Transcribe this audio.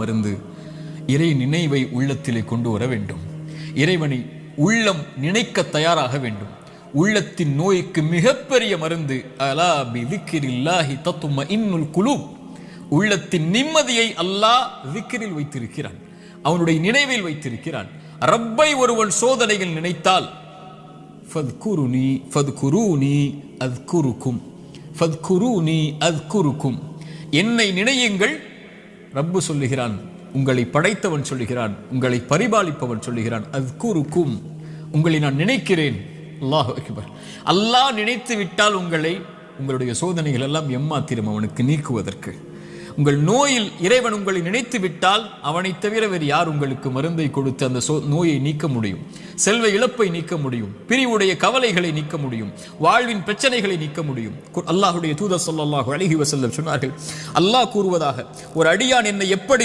மருந்து இறை நினைவை உள்ளத்திலே கொண்டு வர வேண்டும். இறைவனை உள்ளம் நினைக்க தயாராக வேண்டும். உள்ளத்தின் நோய்க்கு மிகப்பெரிய மருந்து அலா பிதிக்ரில்லாஹி தத்மஇன்னுல் குலூப். உள்ளத்தின் நிம்மதியை அல்லாஹ் திக்ரில் வைத்திருக்கிறான், அவனுடைய நினைவில் வைத்திருக்கிறான். ரப்பை ஒருவன் சோதனையில் நினைத்தால் ஃபத்குருனி ஃபத்குரூனி அத்குருக்கும் ஃபத்குரூனி அத்குருக்கும், என்னை நினையுங்கள். ரப்பு சொல்லுகிறான், உங்களை படைத்தவன் சொல்லுகிறான், உங்களை பரிபாலிப்பவன் சொல்லுகிறான், அத்குருக்கும், உங்களை நான் நினைக்கிறேன். அல்லாஹு அக்பர். அல்லாஹ் நினைத்து விட்டால் உங்களுடைய சோதனைகள் எல்லாம் எம்மாத்திரம் அவனுக்கு நீக்குவதற்கு. உங்கள் நோயில் இறைவன் உங்களை நினைத்து விட்டால் அவனை தவிர வேறு யார் உங்களுக்கு மருந்தை கொடுத்து அந்த நோயை நீக்க முடியும்? செல்வ இழப்பை நீக்க முடியும், பிரிவுடைய கவலைகளை நீக்க முடியும், வாழ்வின் பிரச்சனைகளை நீக்க முடியும். அல்லாஹ்வுடைய தூதர் ஸல்லல்லாஹு அலைஹி வஸல்லம் சொன்னார்கள், அல்லாஹ் கூறுவதாக, ஒரு அடியான் என்னை எப்படி